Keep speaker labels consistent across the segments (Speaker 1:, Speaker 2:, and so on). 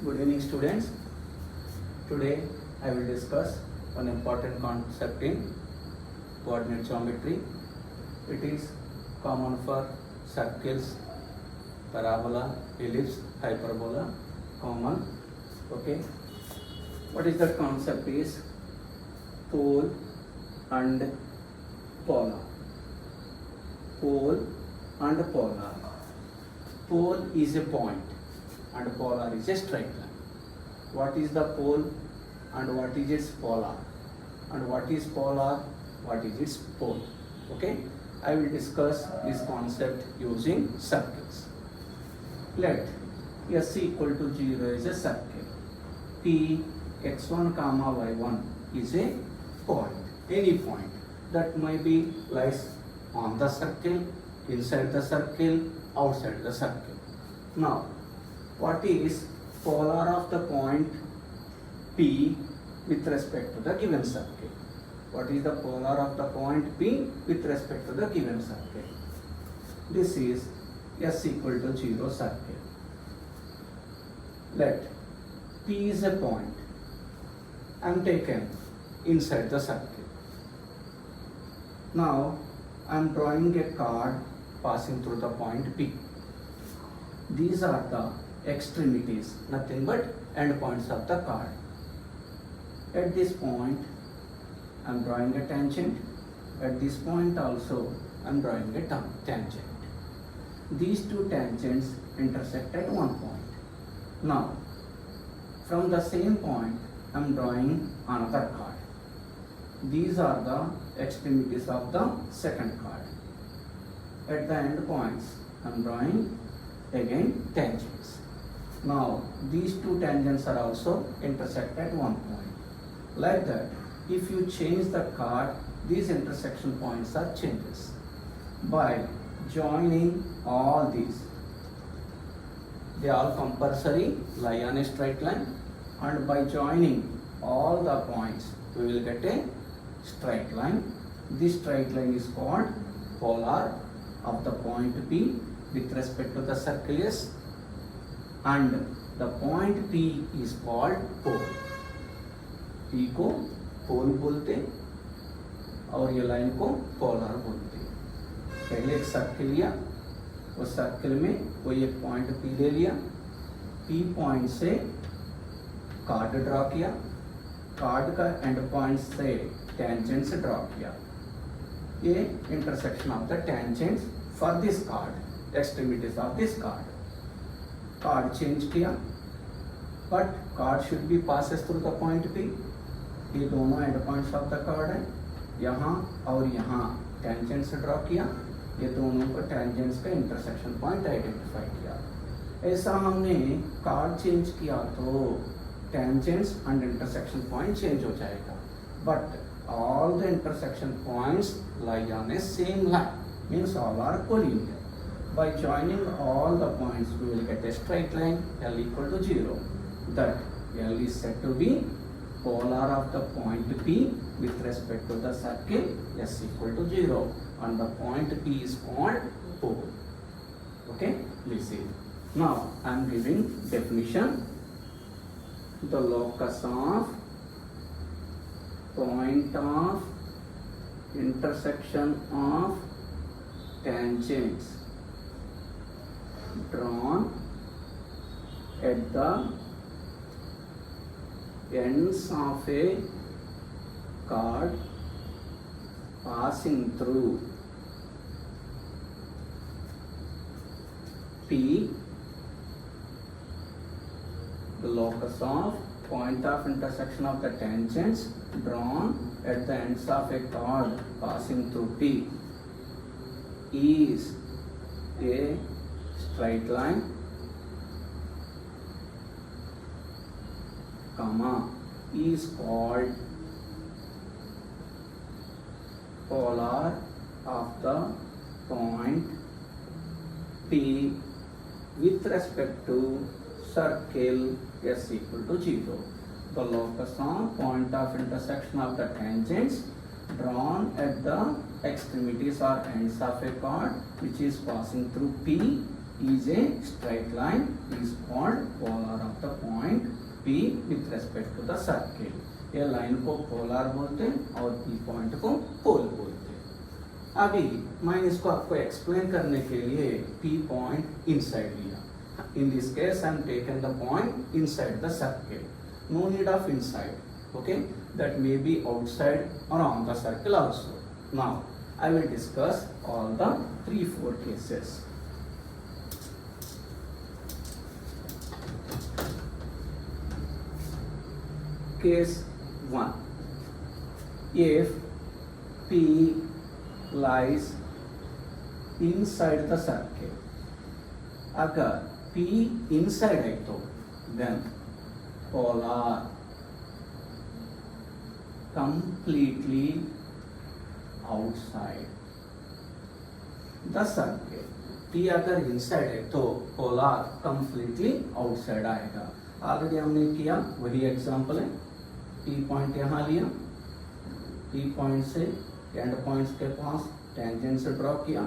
Speaker 1: Good evening, students. Today I will discuss one important concept in coordinate geometry. It is common for circles, parabola, ellipse, hyperbola, common. Okay. What is that concept is pole and polar. Pole and polar. Pole is a point and polar is a straight line. What is the pole and what is its polar? And what is polar? What is its pole? Okay, I will discuss this concept using circles. Let S equal to 0 is a circle. P x1 comma y1 is a point, any point that might be lies on the circle, inside the circle, outside the circle. Now, what is polar of the point P with respect to the given circle? What is the polar of the point P with respect to the given circle? This is S equal to 0 circle. Let P is a point. I am taken inside the circle. Now, I am drawing a card passing through the point P. These are the extremities, nothing but endpoints of the card. At this point, I am drawing a tangent. At this point also, I am drawing a tangent. These two tangents intersect at one point. Now, from the same point, I am drawing another card. These are the extremities of the second card. At the endpoints, I am drawing again tangents. Now, these two tangents are also intersect at one point. Like that, if you change the card, these intersection points are changes. By joining all these, they all compulsory lie on a straight line, and by joining all the points, we will get a straight line. This straight line is called polar of the point P with respect to the circle S, and the point P is called pole. P को पोल बोलते और ये line को polar बोलते। पहले एक circle लिया, उस सर्किल में कोई एक पॉइंट P ले लिया, P पॉइंट से कार्ड ड्रॉ किया, कार्ड का एंड पॉइंट से टेंजेंट्स ड्रॉ किया। ये intersection of the tangents for this card, extremities of this card. Card change किया, but card should be passes through the point P. ये दोनों and points of the card है, यहाँ और यहाँ टेंजेंट्स ड्रॉ किया, ये दोनों को टेंजेंट्स का इंटरसेक्शन पॉइंट आइडेंटिफाई किया। ऐसा हमने कार्ड चेंज किया तो tangents and intersection point change हो जाएगा, but all the intersection points lie on a same line, means all are collinear. By joining all the points, we will get a straight line L equal to 0. That L is said to be polar of the point P with respect to the circle S equal to 0. And the point P is called pole. Okay, please see. Now, I am giving definition. The locus of point of intersection of tangents drawn at the ends of a card passing through P. The locus of point of intersection of the tangents drawn at the ends of a card passing through P is a straight line, comma, is called polar of the point P with respect to circle S equal to 0. The locus of point of intersection of the tangents drawn at the extremities or ends of a chord which is passing through P is a straight line, is called polar of the point P with respect to the circle. ये line को polar बोलते हैं और P point को पोल बोलते हैं। अभी मैं इसको आपको एक्सप्लेन करने के लिए P पॉइंट इनसाइड लिया। In this case I am taken the point inside the circle. No need of inside, okay, that may be outside or on the circle also. Now I will discuss all the 3-4 cases. Case 1. If P lies inside the circle, अगर P inside है तो then polar completely outside the circle. P अगर inside है तो polar completely outside आएगा। Already हमने किया, वही एग्जांपल है। P पॉइंट यहाँ लिया, P पॉइंट से एंड पॉइंट्स के पास टेंजेंट से ड्रॉ किया।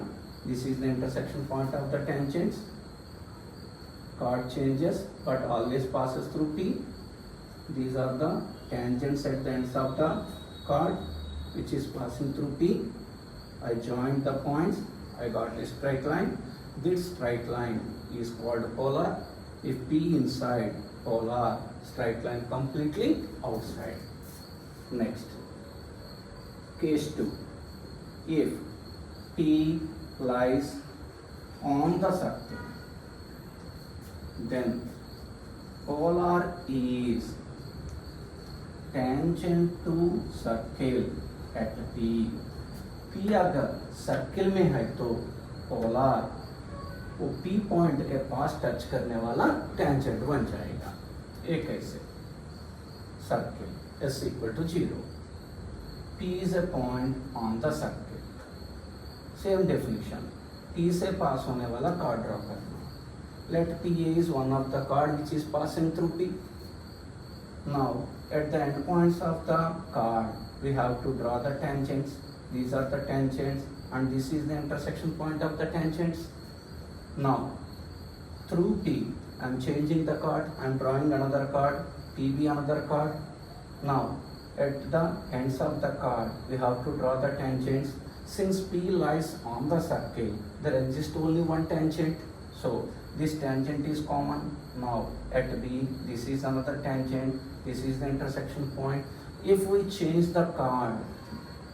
Speaker 1: This is the intersection point of the tangents. Chord changes but always passes through P. These are the tangents at the ends of the chord which is passing through P. I joined the points, I got a straight line. This straight line is called polar. If P inside, polar, straight line completely outside. Next, case 2. If P lies on the circle, then polar is tangent to circle at P. P अगर circle में है तो polar वो P point के पास touch करने वाला tangent बन जाएगा। एक ऐसे circle S equal to 0. P is a point on the circle. Same definition. P से पास होने वाला कार्ड ड्रॉ करना। Let PA is one of the chord which is passing through P. Now at the endpoints of the chord we have to draw the tangents. These are the tangents and this is the intersection point of the tangents. Now through P I am changing the chord, I am drawing another chord, PB another chord. Now at the ends of the chord we have to draw the tangents. Since P lies on the circle, there exists only one tangent, so this tangent is common. Now at B this is another tangent, this is the intersection point. If we change the chord,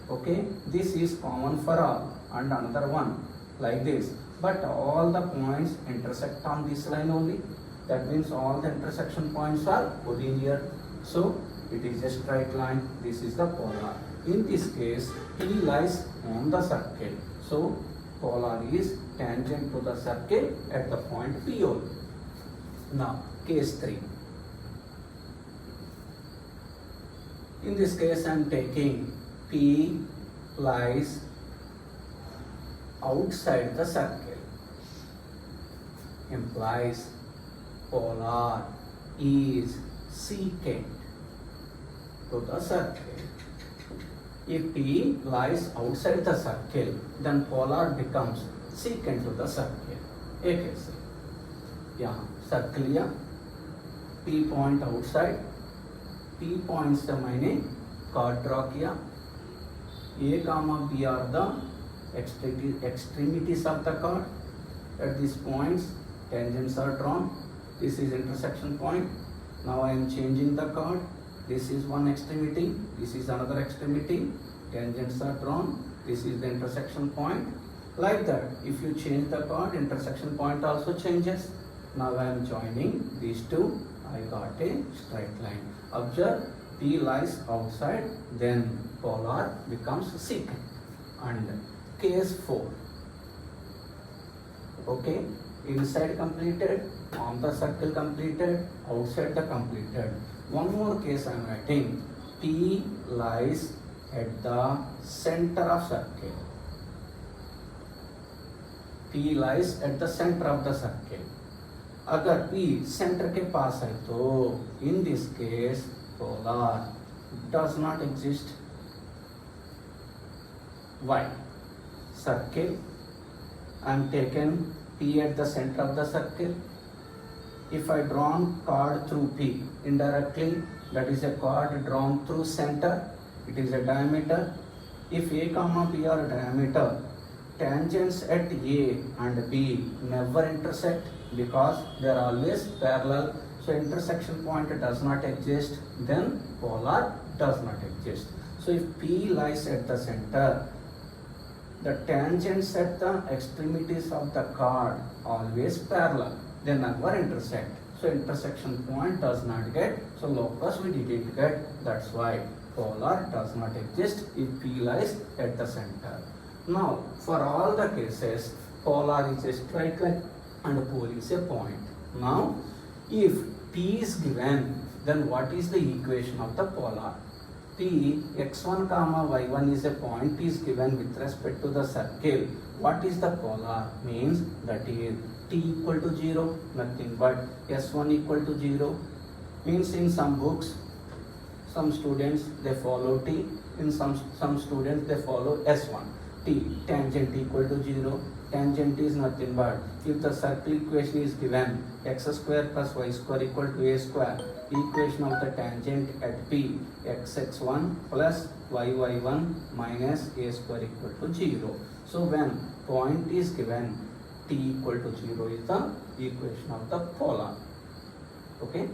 Speaker 1: okay, this is common for all and another one like this, but all the points intersect on this line only. That means all the intersection points are collinear, so it is a straight line. This is the polar. In this case P lies on the circle, so polar is tangent to the circle at the point P only. Now case 3. In this case I am taking P lies outside the circle, implies polar is secant to the circle. If P lies outside the circle, then polar becomes secant to the circle. एक ऐसे यहाँ circle लिया, P point outside, P point से मैंने card draw किया। A comma B are the extremities of the chord. At these points tangents are drawn. This is intersection point. Now I am changing the chord. This is one extremity, this is another extremity, tangents are drawn, this is the intersection point. Like that, if you change the chord, intersection point also changes. Now I am joining these two, I got a straight line. Observe, P lies outside, then polar becomes secant. And case 4. Okay, inside completed, on the circle completed, outside the completed. One more case I am writing. P lies at the center of circle. P lies at the center of the circle. अगर P center के पास है तो in this case polar does not exist. Why? Circle, I am taken P at the center of the circle. if I drawn chord through P indirectly, that is a chord drawn through center, it is a diameter. If A comma P are diameter, tangents at A and B never intersect because they are always parallel. So intersection point does not exist, then polar does not exist. So if P lies at the center, the tangents at the extremities of the chord always parallel, they never intersect. So intersection point does not get, so locus we didn't get, that's why polar does not exist if P lies at the center. Now for all the cases, polar is a straight line and pole is a point. Now if P is given, then what is the equation of the polar? P x1 comma y1 is a point is given with respect to the circle. What is the polar? Means that is t equal to 0, nothing but s1 equal to 0. Means in some books, some students they follow t, in some students they follow s1. T, tangent equal to 0. Tangent is nothing but, if the circle equation is given, x square plus y square equal to a square, equation of the tangent at P, xx1 plus yy1 minus a square equal to 0. So when point is given, t equal to 0 is the equation of the polar. Okay.